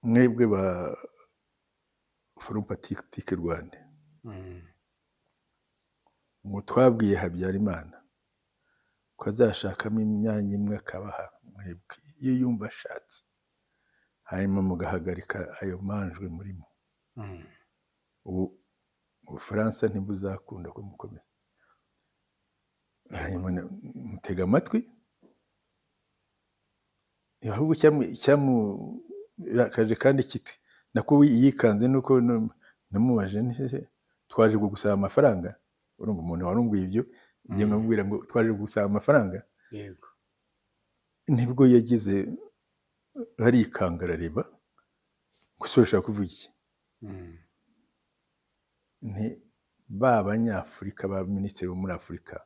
mwebwe ba Forum Patriotique Rwanda ngo twabwiye Habyarimana ko azashakamo imyanya imwe akabaha mwebwe iyo yumva ashatse, hanyuma mugahagarika ayo manjwe murimo. Ubu Ubufaransa ntibuzakunda ko mukomeza. Hanyuma mutega amatwi, ahubwo icyamurakaje kandi kiti nako yikanze nuko namubaje nti twaje gusaba amafaranga. Urumva umuntu warumbuye ibyo ngiye nkamubwira ngo twaje gusaba amafaranga. Yego. Nibwo yagize arikanga arareba gusa urashaka kuvuga iki? Nti ba banyafurika ba minisitiri bo muri Afurika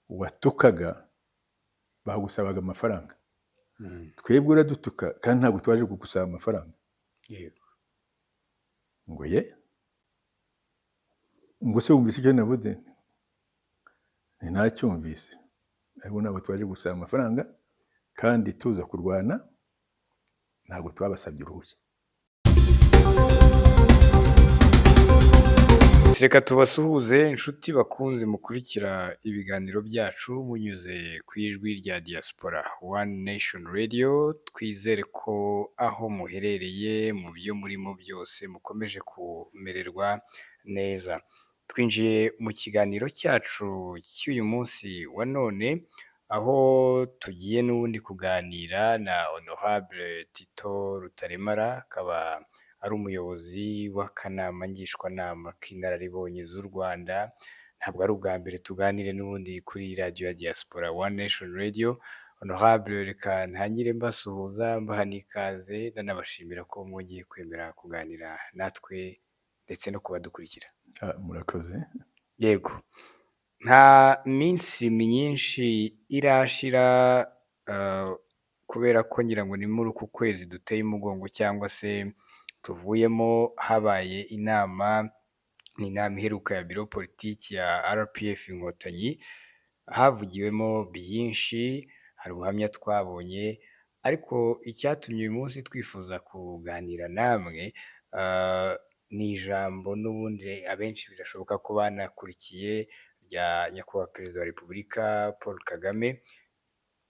watukaga bagusabaga amafaranga, twebwe uradutuka kandi ntabwo twaje kugusaba amafaranga. Yego. Ngo ye ngo se wumvise icyo navuze? Ntacyumvise. Ntabwo ntabwo twaje gusaba amafaranga kandi tuza kurwana, ntabwo twabasabye uruhushya. Reka tubasuhuze inshuti bakunze mukurikira ibiganiro byacu munyuze ku ijwi rya Diaspora One Nation Radio. Twizere ko aho muherereye mu byo murimo byose mukomeje kumererwa neza. Twinjiye mu kiganiro cyacu cy'uyu munsi wa none, aho tugiye n'ubundi kuganira na Honorable Tito Rutaremara, akaba ari umuyobozi w'akanama ngishwanama k'inararibonye z'u Rwanda. Ntabwo ari ubwa mbere tuganire n'ubundi kuri radiyo ya Diaspora One Nation Radio. Honorable, reka ntangire mbasuhuza mbaha n'ikaze nanabashimira ko mwongeye kwemera kuganira natwe ndetse no kubadukurikira. Murakoze. Yego, nta minsi myinshi irashira kubera ko ngira ngo ni muri uku kwezi duteye umugongo cyangwa se tuvuyemo, habaye inama, ni inama iheruka ya biro politiki ya RPF Inkotanyi. Havugiwemo byinshi, hari ubuhamya twabonye, ariko icyatumye uyu munsi twifuza kuganira namwe ni ijambo n'ubundi abenshi birashoboka ko banakurikiye rya nyakubahwa Perezida wa Repubulika Paul Kagame.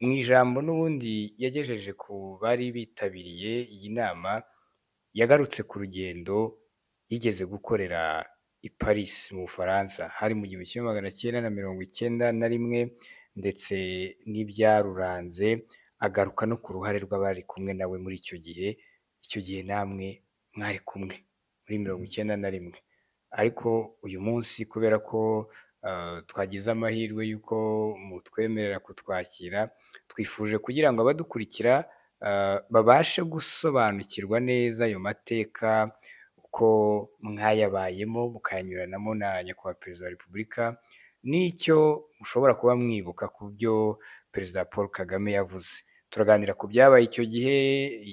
Mu ijambo n'ubundi yagejeje ku bari bitabiriye iyi nama, yagarutse ku rugendo yigeze gukorera i Paris mu Bufaransa, hari mu 1991, ndetse n'ibyaruranze, agaruka no ku ruhare rw'abari kumwe nawe muri icyo gihe. Icyo gihe namwe mwari kumwe muri 91, ariko uyu munsi kubera ko twagize amahirwe y'uko mutwemerera kutwakira, twifuje kugira ngo abadukurikira babashe gusobanukirwa neza ayo mateka, uko mwayabayemo mukayanyuranamo na nyakubahwa Perezida wa Repubulika, n'icyo mushobora kuba mwibuka ku byo Perezida Paul Kagame yavuze. Turaganira ku byabaye icyo gihe,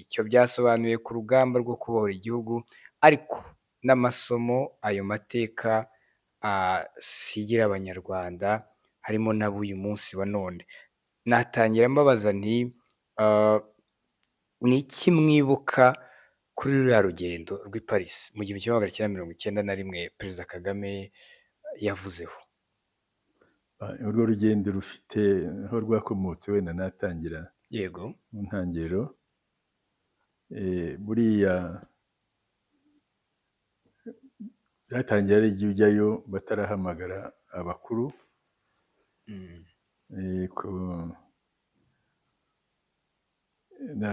icyo byasobanuye ku rugamba rwo kubohora igihugu, ariko n'amasomo ayo mateka asigira Abanyarwanda, harimo n'ab'uyu munsi wa none. Natangira mbabaza nti ni iki mwibuka kuri ruriya rugendo rw'i Paris mu 1991 Perezida Kagame yavuzeho? Urwo rugendo rufite aho rwakomotse, wenda natangira. Yego. Mu ntangiriro, buriya byatangiye ari igihe ujyayo batarahamagara abakuru.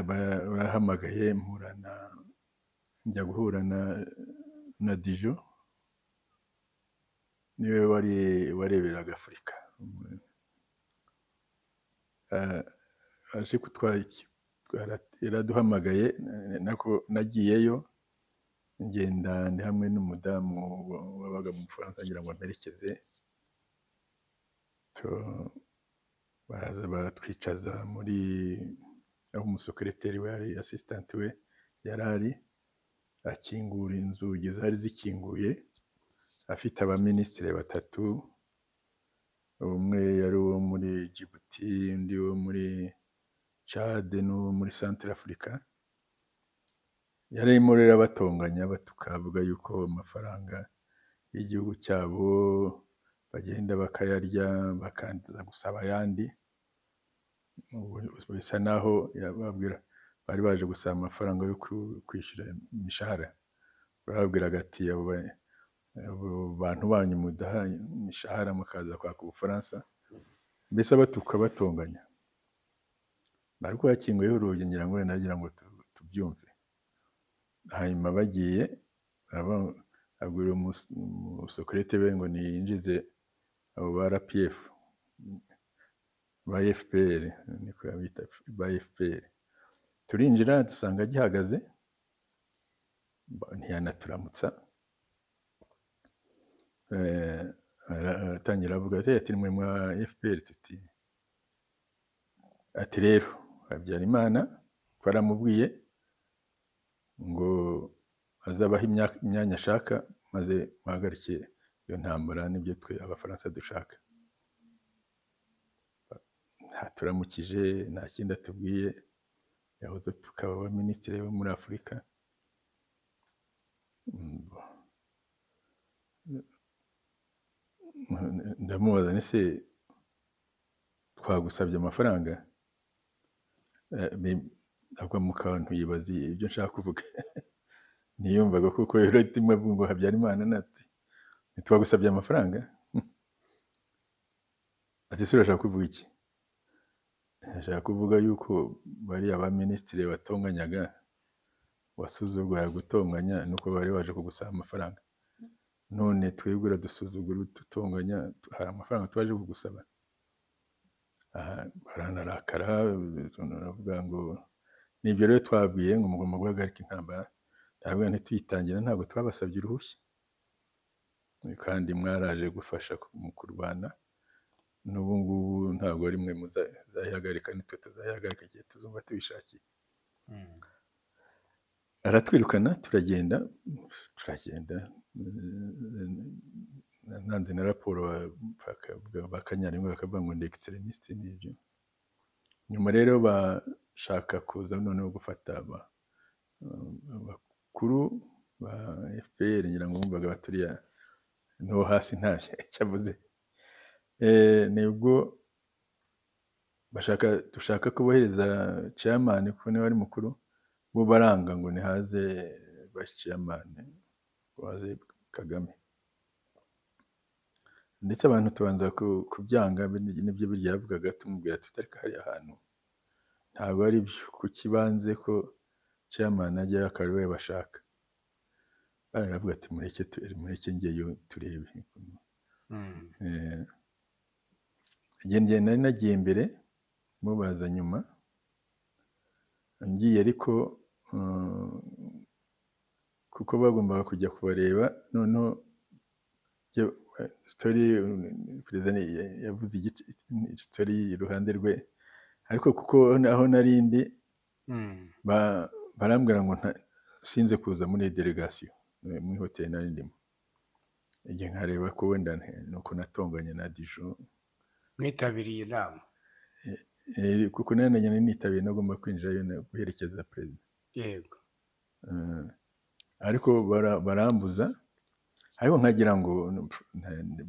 Barahamagaye, njya guhura na Dijo, niwe wareberaga Afurika. Aje yaraduhamagaye, nako nagiyeyo, ngenda ndi hamwe n'umudamu wabaga mu Bufaransa ngira ngo mperekeze. Baraza baratwicaza muri aho umusekereteri we ari, assistant we yari ari, akingura inzugi zari zikinguye, afite abaminisitiri batatu, umwe yari uwo muri Djibouti, undi wo muri Chad n'uwo muri Centre Africa. yarimo rero abatonganya tukavuga yuko amafaranga y'igihugu cyabo bagenda bakayarya bakaza gusaba ayandi. Bisa naho yababwira bari baje gusaba amafaranga yo kwishyura imishahara, barabwiraga ati abo bantu banyu mudaha imishahara mukaza kwaka Ubufaransa, mbese batuka batonganya. Ariko yakinguyeho urugi ngira ngo nagira ngo tubyumve. Hanyuma bagiye abwira umusekurite we ngo niyinjize abo ba RPF ba FPR, niko yabita ba FPR. Turinjira dusanga gihagaze, ntiyanaturamutsa. Aratangira avuga ati mwe mwa FPR tuti ati rero Habyarimana twaramubwiye ngo azabaha imyanya ashaka maze muhagarike iyo ntambara, nibyo twe Abafaransa dushaka. Turamukije nta kindi atubwiye, yahoze tukaba abaminisitiri bo muri Afurika. Ndamubaza nti se twagusabye amafaranga? Agwa mu kantu yibaza ibyo nshaka kuvuga. Ntiyumvaga kuko rero rimwe avuga ngo Habyarimana nati ntitwagusabye amafaranga. Ati se urashaka kuvuga iki? Ashaka kuvuga yuko bari abaminisitiri batonganyaga, wasuzugura gutonganya nuko bari baje kugusaba amafaranga. None twebwe uradusuzugura dutonganya, hari amafaranga twaje kugusaba? Baranarakara, baravuga ngo nibyo rero twabwiye ngo mugomba guhagarika intambara. Ntabwo ntituyitangira, ntabwo twabasabye uruhushya, kandi mwaraje gufasha mu kurwana. N'ubu ngubu ntabwo ari mwe muzayihagarika, nitwe tuzayihagarika igihe tuzumva tubishakiye. Aratwirukana turagenda. Nanze na raporo bakanyarimwe bakavuga ngo ndi extremiste n'ibyo. Nyuma rero bashaka kuza noneho gufata abakuru ba FPR, ngira ngo bumvaga baturiya no hasi ntashye cyavuze. Nibwo dushaka kubohereza chairman kuko niwe ari mukuru, bo baranga ngo nihaze vice chairman waze Kagame. Ndetse abantu tubanza kubyanga, nibyo birya yavugaga, tumubwira tutareka hari ahantu ntabwo ari byo, kukibanze ko chairman ajya akariwe bashaka. Baravuga ati mureke ngeyo turebe. Nari nagiye imbere, mubaza nyuma. Ngiye ariko kuko bagombaga kujya kubareba, noneho story perezida yavuze story iruhande rwe, ariko kuko aho narindi barambwira ngo sinze kuza muri delegation muri hoteli nari ndimo. Igihe nkareba ko wenda nuko natonganye na Dijon. Mwitabiriye inama? Kuko nari nitabiye, nagomba kwinjirayo guherekeza perezida. Yego. Ariko barambuza, ariko nkagira ngo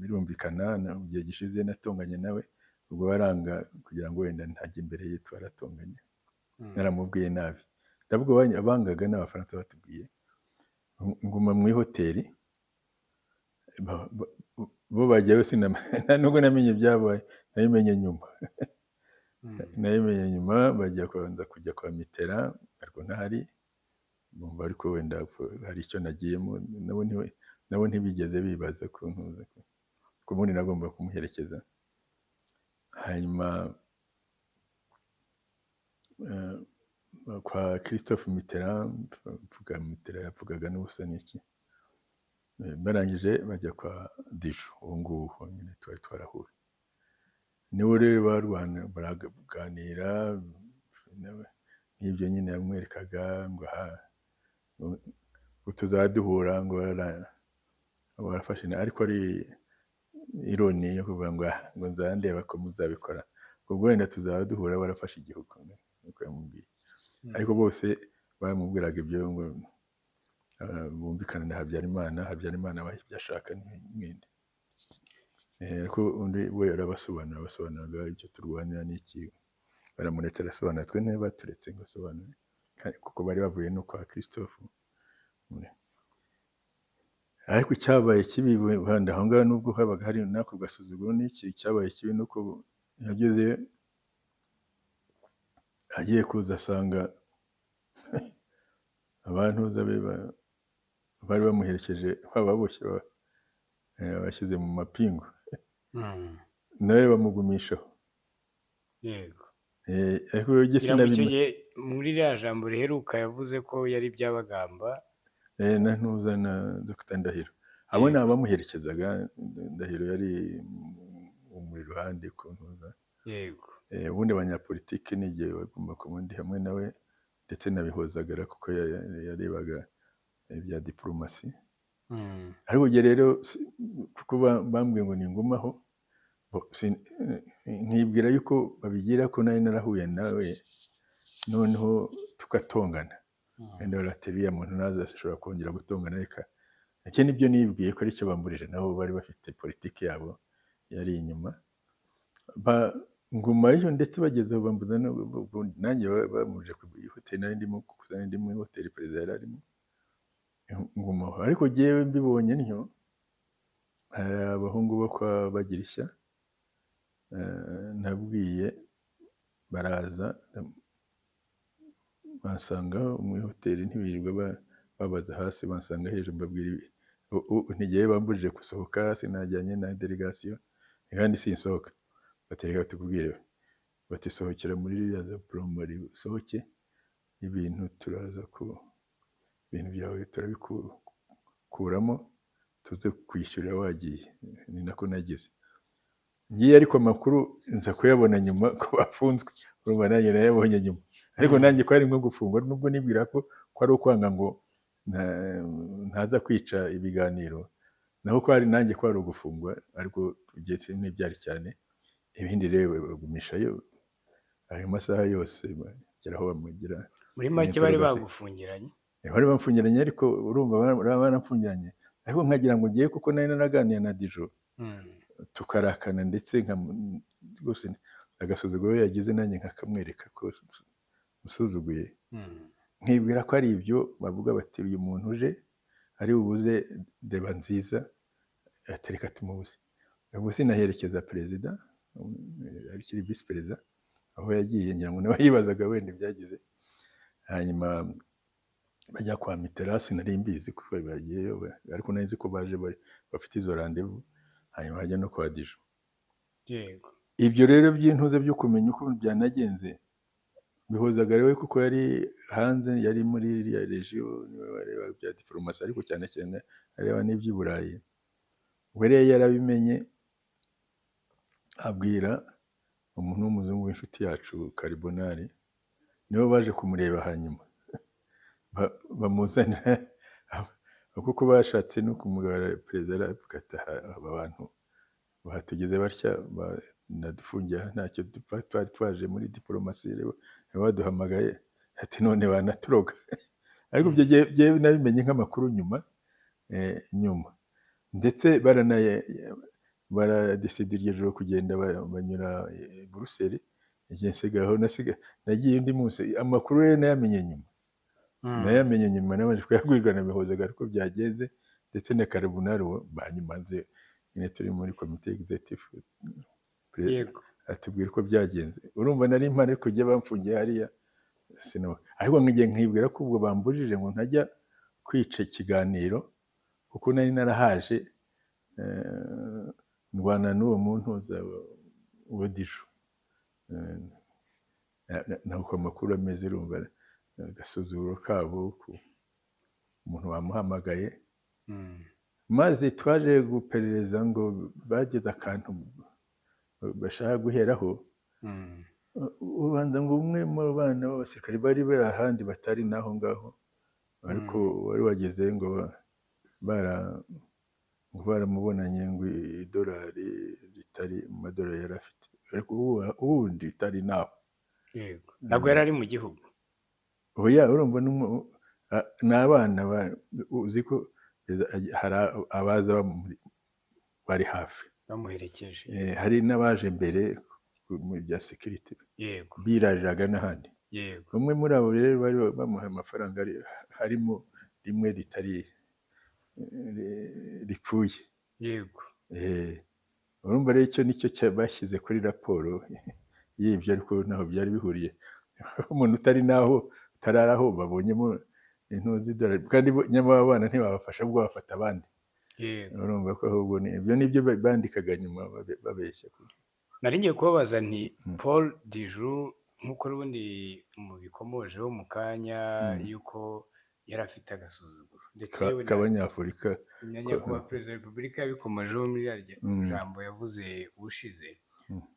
birumvikana, mu gihe gishize natonganye nawe, ubwo baranga kugira ngo wenda ntajya imbere ye twaratonganye. Naramubwiye nabi. Ndavuga abangaga n'Abafaransa batubwiye nguma mu hoteli, bo bajyayo nubwo namenye ibyabaye, nabimenye nyuma. Bajya kubanza kujya kwa Mitterrand, ariko ntahari. Bumva ariko wenda hari icyo nagiyemo, nabo ntibigeze bibaza ko ntuze ko ubundi nagomba kumuherekeza. Hanyuma kwa Christophe Mitterrand, Mitterrand yavugaga n'ubusa n'iki. Barangije bajya kwa Dijon, ubu ngubu nyine twari twarahuye. Niwe rero baraganira n'ibyo nyine yamwerekaga ngo tuzaduhura, ngo barafashe, ariko ari ironi yo kuvuga ngo nzandeba ko muzabikora, ubwo wenda tuzaduhura barafashe igihugu, nuko yamubwiye. Ariko bose bamubwiraga ibyo ngo bumvikana na Habyarimana, Habyarimana abaha ibyo ashaka n'ibindi. Ariko undi we arabasobanuriraga icyo turwanira n'iki, baramuretse arasobanura, twe ntibaturetse ngo asobanure kuko bari bavuye no kwa Christophe. Ariko icyabaye kibi wenda aho ngaho nubwo habaga hari n'ako gasuzuguro n'iki, icyabaye kibi nuko yageze agiye kuza asanga abantuza be bari bamuherekeje bababoshye bashyize mu mapingu, nawe bamugumishaho. Yego. Ariko icyo gihe muri rya jambo riheruka yavuze ko yari Byabagamba na ntuza na Dr Ndahiro, abo ni abamuherekezaga. Ndahiro yari mu ruhande ku ntuza. Yego. Ubundi abanyapolitiki n'igihe bagomba kubundi hamwe nawe, ndetse nabihozagara kuko yarebaga ibya diplomasi. Ariko ugiye rero kuko bambwiye ngo ningumaho, nkibwira yuko babigira ko nari narahuye nawe noneho tugatongana, wenda barateriya muntu ntazashobora kongera gutongana. Reka iki nibyo nibwiye ko aricyo bamburije, nabo bari bafite politiki yabo yari inyuma. Ngumayo ndetse bageze aho bambuza nanjye bamuje ku hoteli nari ndimo muri hoteli perezida yari arimo, ngumaho. Ariko jyewe mbibonye ntyo, hari abahungu bo kwa Bagirishya nabwiye, baraza bansangaho muri hoteli, ntibirirwa babaza hasi, bansanga hejuru. Mbabwira ntigiye bambujije gusohoka, sinajyanye na delegation kandi sinsohoka. Batereka tukubwire, bati sohokera muri ririya za promori, usohoke, ibintu turaza ku ibintu byawe turabikuramo, tuze kwishyurira wagiye. Ni nako nagize ngiye, ariko amakuru nza kuyabona nyuma ko bafunzwe. Urumva nanjye nayabonye nyuma, ariko nanjye ko ari nko gufungwa, nubwo nibwira ko ari ukwanga ngo ntaza kwica ibiganiro, naho ko ari nanjye ko ari ugufungwa. Ariko tugeze n'ibyari cyane, ibindi rero bagumishayo ayo masaha yose bageraho bamugira. Muri make bari bagufungiranye? Bari bamfungiranye, ariko urumva baramfungiranye, ariko nkagira ngo ngiye kuko nari naraganiye na Dijo tukarakana, ndetse rwose agasuzuguro yagize nanjye nkakamwereka ko musuzuguye. Nkibwira ko ari ibyo bavuga bati uyu muntu uje ari bubuze Deba nziza, atereka tumubuze. Ubwo sinaherekeza perezida, arikiri visi perezida, aho yagiye ngira ngo nawe yibazaga wenda ibyagize. Hanyuma bajya kwa Mitterrand, sinari mbizi kuko bagiyeyo, ariko nari nzi ko baje bafite izo rendez-vous. Hanyuma hajya no kwa Dijo. Yego. Ibyo rero by'intuze byo kumenya uko byanagenze bihozaga rero, kuko yari hanze, yari muri iriya regio, niwe wareba bya diplomasi, ariko cyane cyane areba n'iby'i Burayi. We rero yarabimenye, abwira umuntu w'umuzungu w'inshuti yacu Carbonari, nibo baje kumureba. Hanyuma bamuzanira, kuko bashatse no kumugara perezida, aravuga ati aba bantu bahatugeze batya, nadufungiye ntacyo dupfa, twari twaje muri diplomasi, rero baduhamagaye ati none banaturoga. Ariko ibyo jyewe nabimenye nk'amakuru nyuma, ndetse baradesida iryo joro kugenda banyura i Buruseli. Igihe nsigaho nagiye undi munsi, amakuru rero nayamenye nyuma, nabanje kuyagwigana bihozaga ariko byagenze, ndetse na Carbonari banyumanze nyine turi muri komite executive, atubwira uko byagenze. Urumva nari mpari kujya bamfungiye hariya, ariko ngiye nkibwira ko ubwo bambujije ngo ntajya kwica ikiganiro, kuko nari narahaje ndwana n'uwo muntu wa Dijo, nuko amakuru ameze. Urumva agasuzuguro kabo, umuntu wamuhamagaye, maze twaje guperereza ngo bageze akantu bashaka guheraho. Ubanza ngo umwe mu bana b'abasirikari bari ahandi batari naho ngaho, ariko wari wageze ngo baramubonanye ngo idolari ritari mu madolari yari afite, ariko ubundi ritari naho. Yego. Ntabwo yari ari mu gihugu. oya urumva ni abana uzi ko hari abaza bari hafi, bamuherekeje. hari n'abaje mbere mu bya sekirite Yego, birariraga n'ahandi. yego, Bamwe muri abo rero bari bamuha amafaranga harimo rimwe ripfuye. yego. Urumva rero icyo nicyo bashyize kuri raporo y'ibyo, ariko ntaho byari bihuriye. Umuntu utari aho babonyemo z'idolari, kandi nyamara abana ntibabafasha, ahubwo bafata abandi. Yego. Urumva ko ahubwo ibyo nibyo bandikaga nyuma babeshya. Nari ngiye kubabaza nti Paul Diju nk'uko n'ubundi mubikomojeho mu kanya yuko yari afite agasuzuguro ndetse yewe k'abanyafurika, nyakubahwa perezida wa repubulika yabikomojeho muri rya jambo yavuze ubushize,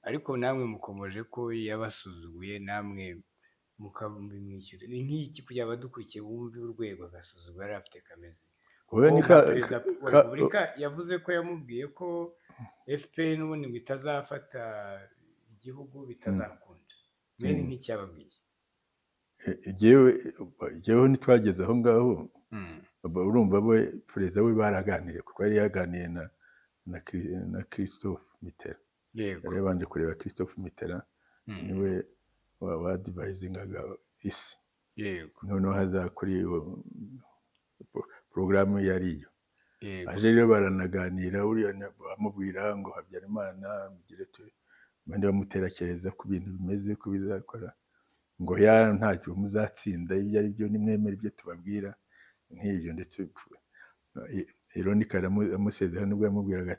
ariko namwe mukomoje ko yabasuzuguye namwe mukabimwishyura. Ni nk'iki kugira abadukurikiye bumve urwego agasuzuguro yari afite kameze? Perezida wa repubulika yavuze ko yamubwiye ko FPR n'ubundi ngo itazafata igihugu bitazakunda. Mwene nk'icyababwiye. Jyewe ntitwageze aho ngaho. Urumva perezida we baraganiriye, kuko yari yaganiye na Christophe Mitterrand. Yari yabanje kureba Christophe Mitterrand, niwe wadivayizingaga isi. Noneho haza kuri porogaramu yariyo. Aje rero baranaganira, uriya amubwira ngo Habyarimana abandi bamuterakereza ku bintu bimeze ko bizakora, ngo ntacyo muzatsinda, ibyo ari byo nimwemere ibyo tubabwira nk'ibyo. Ndetse ironika amusezeraho nibwo yamubwiraga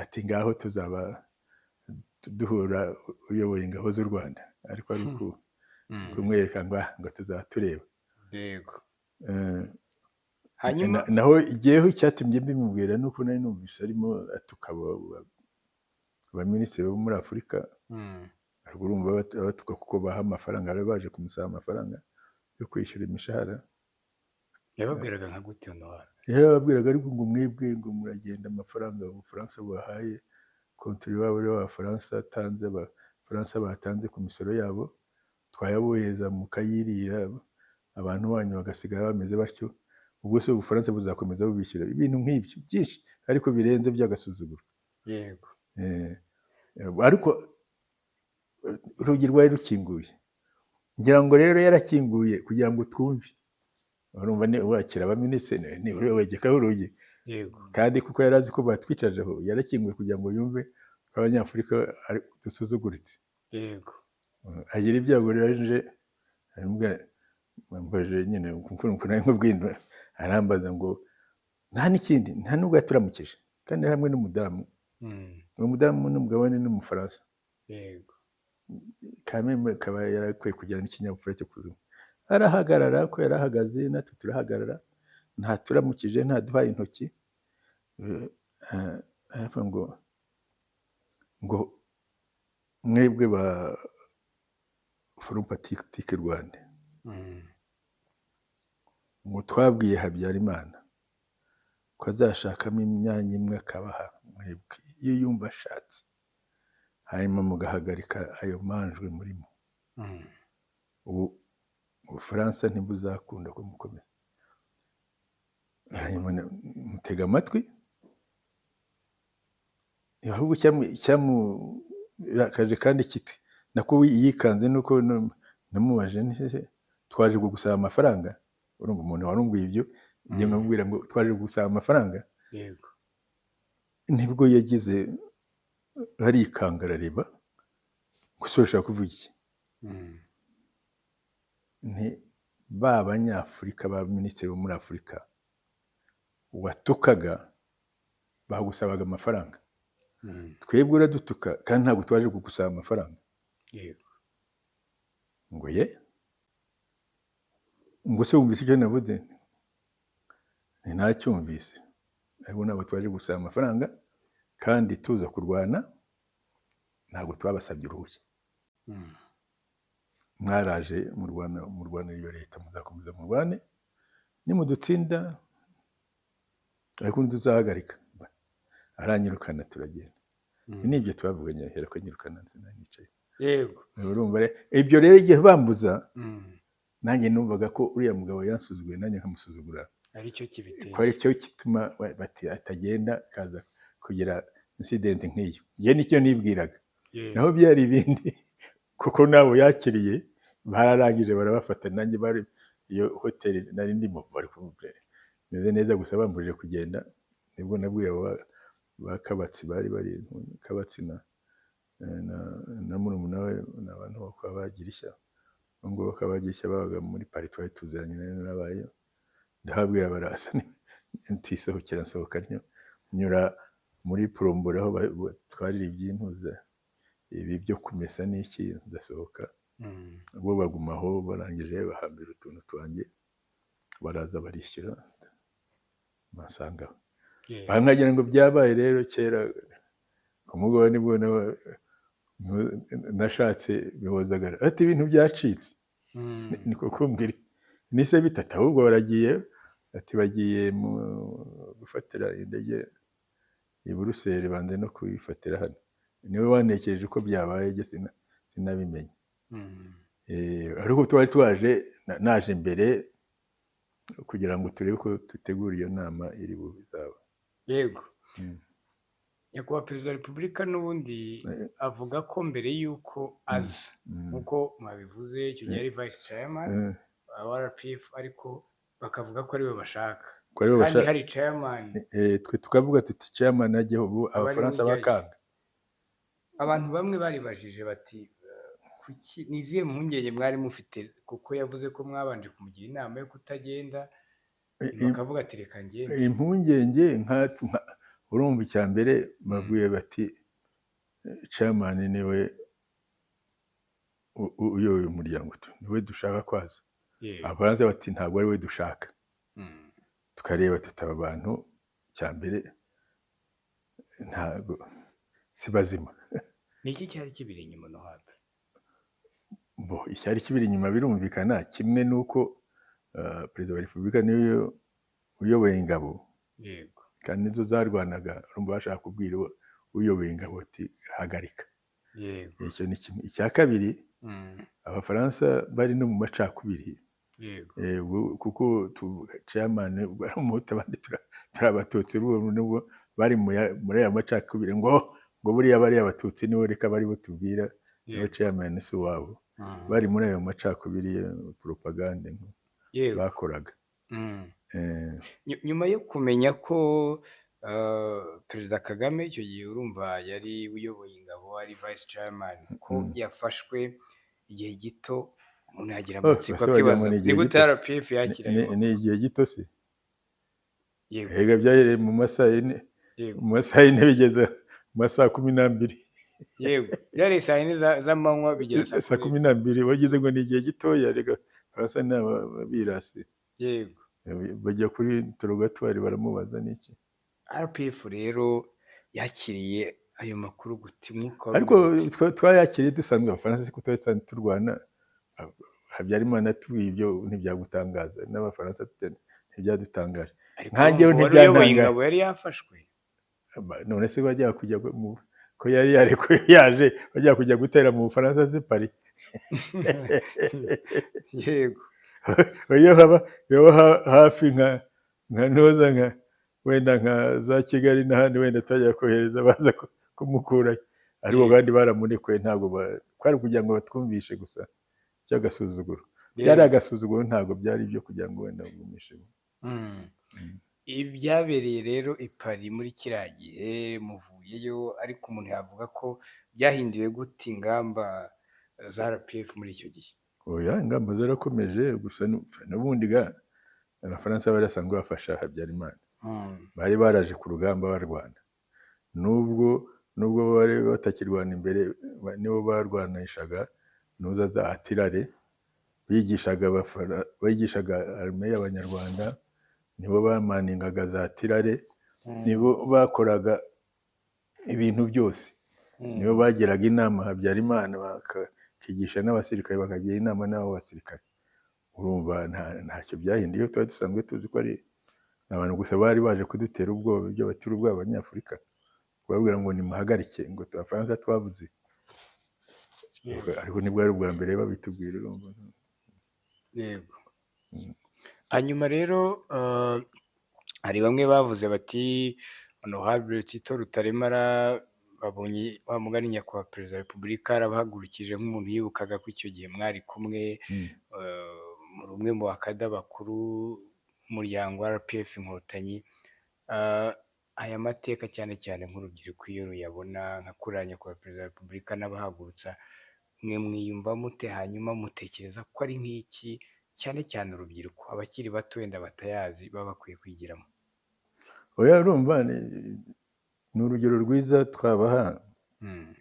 ati ngaho tuzaba duhura uyoboye ingabo z'u Rwanda, ariko ari kumwereka ngo tuzaba tureba. Hanyuma naho igiheho icyatumye mbimubwira nuko nari numvise arimo atuka abaminisitiri bo muri Afurika. Urumva batuka kuko baha amafaranga, bari baje kumusaba amafaranga yo kwishyura imishahara. yababwiraga nka gute Honora? Yababwiraga ariko ngo mwebwe ngo muragenda amafaranga Ubufaransa bubahaye, kontiri wabo Abafaransa batanze ku misoro yabo, twayabohereza mukayirira, abantu banyu bagasigara bameze batyo. Ubwo se Ubufaransa buzakomeza bubishyura ibintu nk'ibyo byinshi, ariko birenze by'agasuzuguro. Yego. Ariko urugi rwari rukinguye, ngira ngo rero yarakinguye kugira ngo twumve. Urumva wakira abaminisitiri ni wegekaho urugi. Yego. Kandi kuko yari azi ko batwicajeho, yarakinguye kugira ngo yumve ko abanyafurika dusuzuguritse. Yego. Agira ibyago rero aje mbaje nyine kuko nawe nkubwira, arambaza ngo nta n'ikindi, nta nubwo yaturamukije, kandi hamwe n'umudamu. Uwo mudamu n'umugabo we n'Umufaransa. Yego. Kameme kaba yarakwiye kugira n'ikinyabupfura cyo kuzuma. Arahagarara, ko yarahagaze natwe turahagarara, ntaturamukije, ntaduhaye intoki. Aravuga ngo mwebwe ba Forum Patriotique Rwanda, ngo twabwiye Habyarimana ko azashakamo imyanya imwe akabaha mwebwe iyo yumva ashatse, hanyuma mugahagarika ayo manjwe murimo. Ubu Ubufaransa ntibuzakunda ko mukomeza. Hanyuma mutega amatwi. Ahubwo cyamurakaje kandi kiti nako yikanze, nuko namubaje twaje gusaba amafaranga. Urumva umuntu warumbuye ibyo, ngiye nkamubwira ngo twaje gusaba amafaranga. Yego. Nibwo yagize arikanga arareba, gusa urashaka kuvuga iki? Ba banyafurika, ba minisitiri bo muri Afurika watukaga bagusabaga amafaranga, twebwe uradutuka kandi ntabwo twaje kugusaba amafaranga. Yego. Ngo ngo se wumvise icyo navuze? Ntacyumvise. Ariko ntabwo twaje gusaba amafaranga kandi tuza kurwana, ntabwo twabasabye uruhushya. Mwaraje mu Rwanda iyo leta, muzakomeza murwane, nimudutsinda ariko tuzahagarika. Aranyirukana turagenda. Nibyo twavuganye, ahera ko anyirukana nicaye. Yego. Urumva ibyo rero igihe bambuza, nanjye numvaga ko uriya mugabo yansuzuguye nanjye nkamusuzugura, aricyo ko ari kibiteye. cyo gituma bati atagenda akaza kugira incident nk'iyo. Njye nicyo nibwiraga, naho byari ibindi kuko nabo yakiriye bararangije barabafata, nanjye bari iyo hoteli nari ndimo bari meze neza, gusa bambujije kugenda. Nibwo nabwiye ba Kabatsi, bari Kabatsi na murumuna we n'abantu bo kwa Bagirishya, ngo Bagirishya babaga muri Paris, twari tuziranye n'abayo. Ndahabwira barasa ntisohokera, nsohoka nyura muri Plombora aho twarira iby'intuza ibi byo kumesa n'iki, ndasohoka. Bo bagumaho, barangije bahambira utuntu twanjye, baraza barishyura basangaho. Nkagira ngo byabaye rero kera ku mugoroba, nibwo nashatse bihozagara ati ibintu byacitse. Niko kumbwira nise bitata, ahubwo baragiye ati bagiye gufatira indege i Buruseli, banze no kuyifatira hano. Niwe wanekereje uko byabaye, je sinabimenye. Ariko twari twaje, naje mbere kugira ngo turebe ko dutegura iyo nama iri buzaba. Yego. Nyakubahwa Perezida wa Repubulika n'ubundi avuga ko mbere y'uko aza, nk'uko mwabivuze, icyo gihe ari Vice Chairman wa RPF, ariko bakavuga ko ariwe bashaka, kandi hari Chairman. Twe tukavuga tuti Chairman ajyeho, ubu Abafaransa bakanga. Abantu bamwe baribajije bati kuki, ni izihe mpungenge mwari mufite, kuko yavuze ko mwabanje kumugira inama yo kutagenda, bakavuga ati reka ngende. Impungenge urumva icya mbere babwiye bati Chairman niwe uyoboye umuryango, niwe dushaka kwaza. Abafaransa bati ntabwo ari we dushaka. Tukareba tutaba abantu, cya mbere ntabwo si bazima. Ni iki cyari kibiri inyuma no hafi? Icyari kibiri inyuma birumvikana, kimwe nuko Perezida wa Repubulika niwe uyoboye ingabo, kandi nizo zarwanaga. Urumva bashaka kubwira uyoboye ingabo ati hagarika. Icyo ni kimwe. Icya kabiri, Abafaransa bari no mu macakubiri, kuko Chairman ari Umuhutu, abandi turi Abatutsi. Nubwo bari muri aya macakubiri, ngo buriya bari Abatutsi nibo reka bari bo tubwira, nibo Chairman si wabo. Bari muri ayo macakubiri, propagande bakoraga. Nyuma yo kumenya ko Perezida Kagame icyo gihe urumva yari uyoboye ingabo, ari Vice Chairman, ko yafashwe igihe gito, umuntu yagira amatsiko akibaza ni gute RPF yakira. Ni igihe gito se? Yego, byahereye mu masaha y'ine bigeze mu masaha 12. Yego, byari saa 4 z'amanywa bigera saa 12. Wagize ngo ni igihe gitoya, rega hasa n'abirasi. Yego, bajya kuri interrogatoire baramubaza n'iki. RPF rero yakiriye ayo makuru gute? Ariko twayakiriye dusanzwe. Abafaransa siko twasanzwe turwana. Habyarimana atubwiye ibyo ntibyagutangaza, n'Abafaransa ntibyadutangaje. Nkanjyewe ntibyantangaje. Ingabo yari yafashwe, none se bajya kujya ko yari yarekuye yaje bajya kujya gutera mu Bufaransa se Paris. Yego, iyo hafi nka ntoza wenda nka za Kigali n'ahandi, wenda twajya kohereza baza kumukurayo, ariko kandi baramunekuye. Ntabwo kwari kugira ngo batwumvishe gusa cy'agasuzuguro. Byari agasuzuguro, ntabwo byari ibyo kugira ngo wenda bagumishe. Ibyabereye rero i Paris muri kiriya gihe muvuyeyo, ariko umuntu yavuga ko byahinduye gute ingamba za RPF muri icyo gihe? Oya, ingamba zarakomeje, gusa n'ubundi Abafaransa bari basanzwe bafasha Habyarimana. Bari baraje ku rugamba barwana, nubwo bari batakirwana imbere, nibo barwanishaga nuza za atirare, bigishaga arme y'Abanyarwanda, nibo bamaningaga za atirare, nibo bakoraga ibintu byose, nibo bagiraga inama Habyarimana, bakigisha n'abasirikare, bakagira inama n'abo basirikare. Urumva ntacyo byahinduye. Twari dusanzwe tuzi ko ari abantu gusa bari baje kudutera ubwoba, ibyo batera ubwoba Abanyafurika, babwira ngo nimuhagarike, ngo Abafaransa twavuze. Ariko nibwo ari ubwa mbere babitubwira. yego. Mm. Hanyuma rero hari bamwe bavuze bati honorable Tito Rutaremara babonye wa mugani nyakubahwa perezida wa repubulika yarabahagurukije nk'umuntu yibukaga ko icyo gihe mwari kumwe Mm. muri umwe mu bakada bakuru b'umuryango wa RPF Inkotanyi. Ah, aya mateka cyane cyane nk'urubyiruko iyo ruyabona nka kuriya nyakubahwa perezida wa repubulika n'abahagurutsa, mwe mwiyumva mute, hanyuma mutekereza ko ari nk'iki cyane cyane urubyiruko, abakiri bato wenda batayazi baba bakwiye kwigiramo? Oya, urumva ni urugero rwiza twabaha. Mm.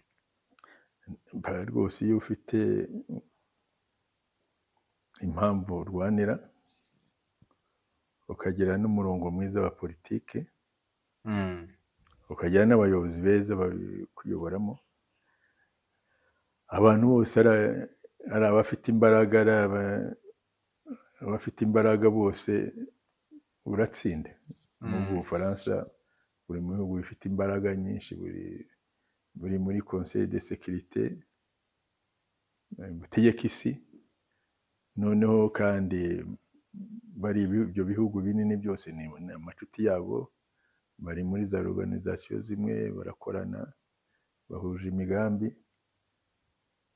Rwose iyo ufite impamvu urwanira ukagira n'umurongo mwiza wa politiki, Mm. ukagira n'abayobozi beza babikuyoboramo, abantu bose ari abafite imbaraga, ari abafite imbaraga, bose uratsinda. N'ubwo Ubufaransa buri mu bihugu bifite imbaraga nyinshi, buri muri Conseil de Sécurité butegeka isi, noneho kandi bari ibyo bihugu binini byose ni amacuti yabo, bari muri za organisation zimwe, barakorana, bahuje imigambi.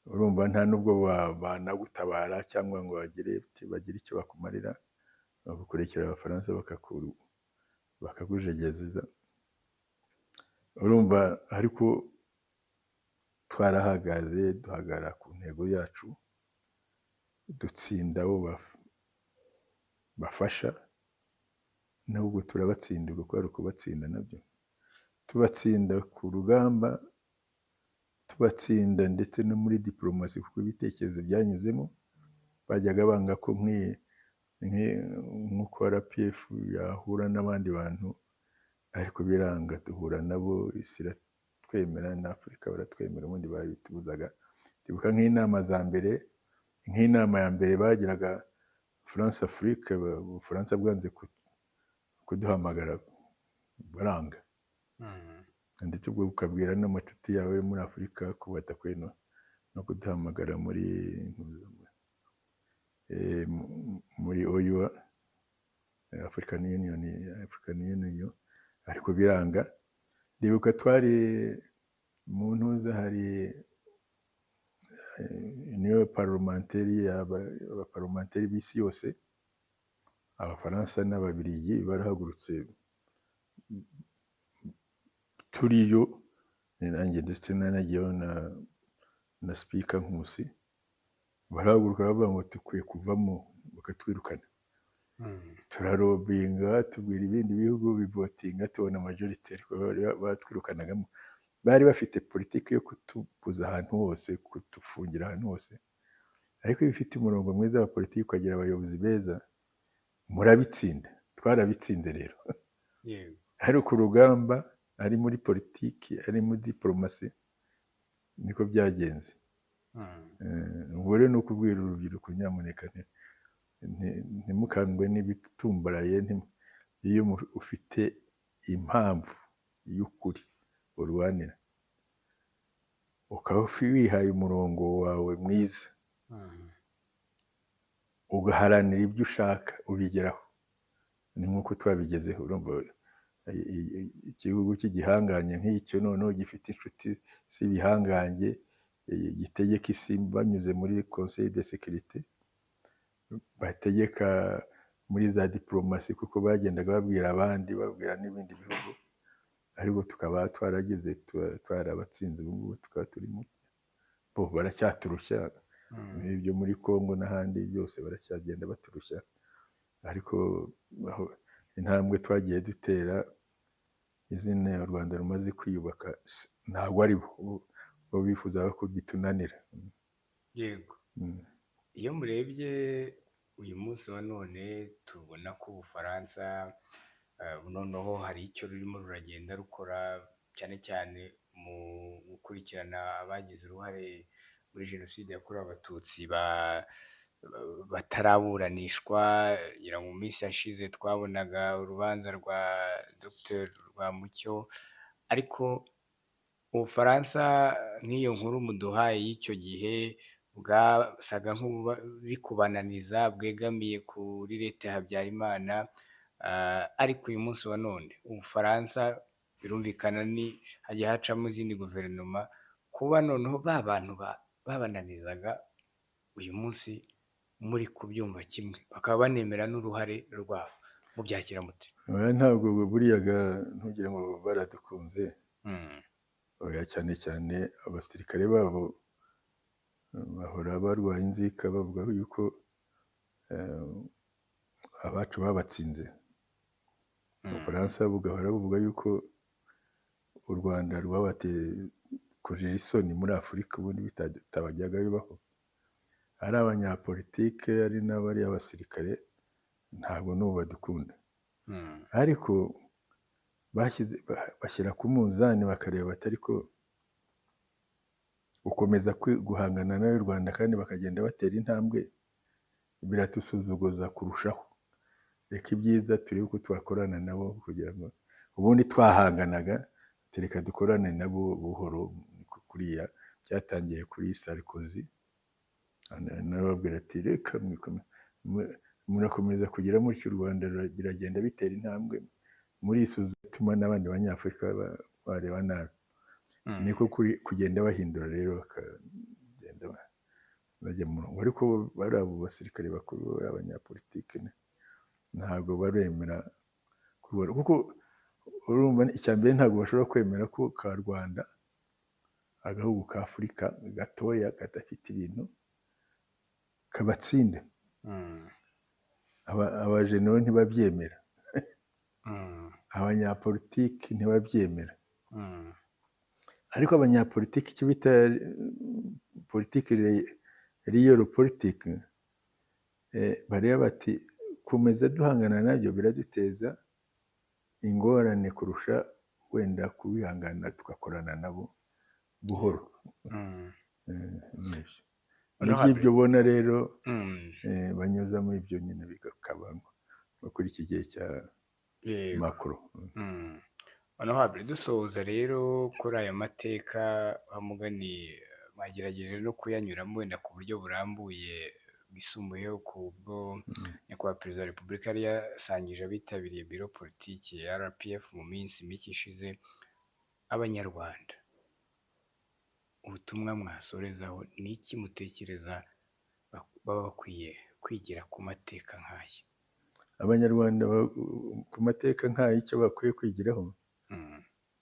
Urumva nta nubwo banagutabara cyangwa ngo bagire icyo bakumarira, bagukurekera Abafaransa bakakujegeza. Urumva ariko twarahagaze, duhagarara ku ntego yacu, dutsinda abo bafasha, nubwo turabatsinda kuko ari ukubatsinda nabyo, tubatsinda ku rugamba, tubatsinda ndetse no muri diplomasi, kuko ibitekerezo byanyuzemo. Bajyaga banga ko nk'uko RPF yahura n'abandi bantu, ariko biranga, duhura nabo, isi iratwemera, na Afurika baratwemera, ubundi babitubuzaga. Ndibuka nk'inama ya mbere bagiraga France Afrique, Ubufaransa bwanze kuduhamagara, baranga. Ndetse ubwo ukabwira n'amacuti yawe muri Afurika ko batakwiye no kuduhamagara muri OUA, African Union, ariko biranga. Ndibuka twari mu ntuza, hari niyo parlementaire, abaparlementari b'isi yose, Abafaransa n'Ababiligi barahagurutse, turiyo, nanjye ndetse nanagiyeho na Speaker Nkusi, barahaguruka bavuga ngo dukwiye kuvamo, bakatwirukana. Turarobinga, tubwira ibindi bihugu, bivotinga, tubona majority, ariko batwirukanagamo. Bari bafite politiki yo kutubuza ahantu hose, kutufungira ahantu hose, ariko iyo ufite umurongo mwiza wa politiki, ukagira abayobozi beza, murabitsinda. Twarabitsinze rero. Ari ku rugamba, ari muri politiki, ari muri diplomasi, niko byagenze. Ubwo rero ni ukubwira urubyiruko, nyamuneka ntimukangwe n'ibitumbaraye. Iyo ufite impamvu y'ukuri urwanira, ukaba wihaye umurongo wawe mwiza, ugaharanira ibyo ushaka, ubigeraho. Ni nk'uko twabigezeho. Urumva igihugu cy'igihanganye nk'icyo, noneho gifite inshuti z'ibihangange, gitegeka isi banyuze muri Conseil de Sécurité, bategeka muri za diplomasi, kuko bagendaga babwira abandi, babwira n'ibindi bihugu, ariko tukaba twarageze, twarabatsinze. Ubu ngubu tukaba turimo, bo baracyaturushya, ibyo muri Congo n'ahandi byose baracyagenda baturushya, ariko intambwe twagiye dutera, izina u Rwanda rumaze kwiyubaka, ntabwo ari bo bifuzaga ko bitunanira. Yego. Iyo murebye uyu munsi wa none, tubona ko Ubufaransa noneho hari icyo rurimo ruragenda rukora, cyane cyane mu gukurikirana abagize uruhare muri Jenoside yakorewe Abatutsi bataraburanishwa. Mu minsi yashize twabonaga urubanza rwa Dr Rwamucyo, ariko Ubufaransa nk'iyo nkuru muduhaye y'icyo gihe, bwasaga nk'uburi kubananiza, bwegamiye kuri leta ya Habyarimana, ariko uyu munsi wa none Ubufaransa birumvikana ni hagiye hacamo izindi guverinoma, kuba noneho ba bantu babananizaga uyu munsi muri kubyumva kimwe, bakaba banemera n'uruhare rwabo, mubyakira mute? oya ntabwo buriya ntugire ngo baradukunze, Mm, oya cyane cyane abasirikare babo bahora barwaye inzika bavuga yuko abacu babatsinze. Ubufaransa bugahora buvuga yuko u Rwanda rwabateye kujira isoni muri Afurika, ubundi bitabajyaga bibaho. Ari abanyapolitike ari n'abari abasirikare ntabwo n'ubu badukunda, ariko bashyira ku munzani bakareba batari ko gukomeza guhangana n'u Rwanda kandi bakagenda batera intambwe biratusuzuguza kurushaho. Reka ibyiza turebe uko twakorana nabo kugira ngo ubundi twahanganaga, reka dukorane nabo buhoro. Kuriya byatangiye kuri Sarkozy, narababwira ati reka murakomeza kugira mutyo u Rwanda biragenda bitera intambwe muri isuzuma n'abandi banyafurika bareba nabi. Niko kugenda bahindura rero bakagenda bajya mu murongo, ariko bari abo basirikare bakuru abanyapolitike ntabwo baremera kuko urumva icya mbere ntabwo bashobora kwemera ko ka Rwanda, agahugu ka Afurika gatoya kadafite ibintu, kabatsinda. Abajenero ntibabyemera, abanyapolitiki ntibabyemera, ariko abanyapolitiki icyo bita politiki real politiki, bareba bati kumeza duhangana nabyo biraduteza ingorane kurusha wenda kubihangana tugakorana nabo buhoro. Nibyo ibyo ubona rero banyuza muri ibyo nyine bikabamo kuri iki gihe cya Macron. Honorable, dusoza rero kuri aya mateka mugani mwagerageje no kuyanyuramo wenda ku buryo burambuye bwisumbuyeho ku bwo nyakubahwa perezida wa repubulika yari yasangije abitabiriye biro politiki ya RPF mu minsi mike ishize. Abanyarwanda, ubutumwa mwasorezaho ni iki mutekereza baba bakwiye kwigira ku mateka nk'aya? Abanyarwanda ku mateka nk'aya icyo bakwiye kwigiraho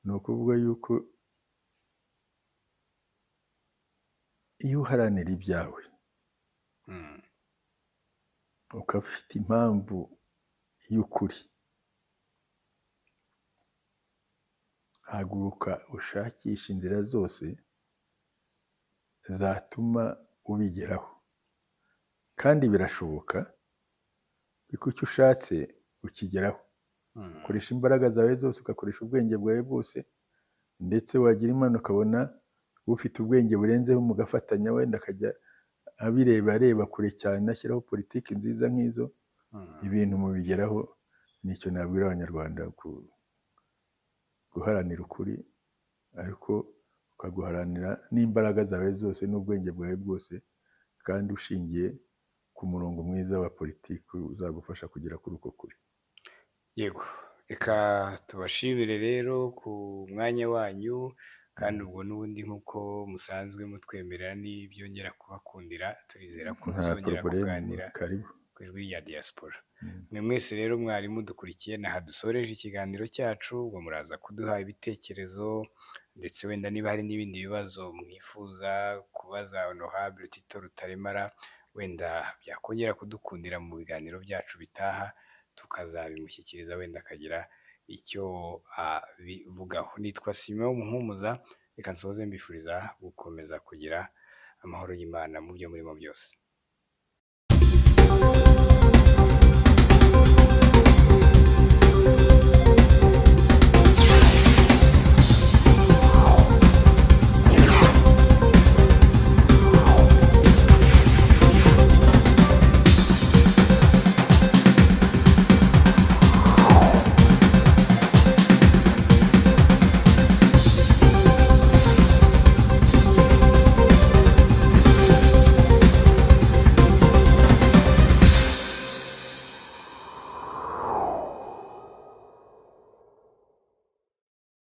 ni ukuvuga yuko iyo uharanira ibyawe ukaba ufite impamvu y'ukuri, haguruka ushakisha inzira zose zatuma ubigeraho, kandi birashoboka kuko icyo ushatse ukigeraho. Ukoresha imbaraga zawe zose, ugakoresha ubwenge bwawe bwose, ndetse wagira Imana ukabona ufite ubwenge burenzeho mugafatanya, wenda akajya areba kure cyane, ashyiraho politiki nziza nk'izo, ibintu mubigeraho. Nicyo nabwira abanyarwanda, guharanira ukuri, ariko ukaguharanira n'imbaraga zawe zose n'ubwenge bwawe bwose, kandi ushingiye ku murongo mwiza wa politiki uzagufasha kugera kuri uko kuri. Yego, reka tubashimire rero ku mwanya wanyu, kandi ubwo n'ubundi nk'uko musanzwe mutwemerera n'ibyongera kubakundira, turizera ko tuzongera kuganira ku ijwi rya diaspora. Mwe mwese rero mwari mudukurikiye, naha dusoreje ikiganiro cyacu. Ubwo muraza kuduha ibitekerezo, ndetse wenda niba hari n'ibindi bibazo mwifuza kubaza Honorable Tito Rutaremara, wenda byakongera kudukundira mu biganiro byacu bitaha, tukazabimushyikiriza, wenda akagira icyo abivugaho. Nitwa Simeon Muhumuza, reka nsoze mbifuriza gukomeza kugira amahoro y'Imana mu byo murimo byose.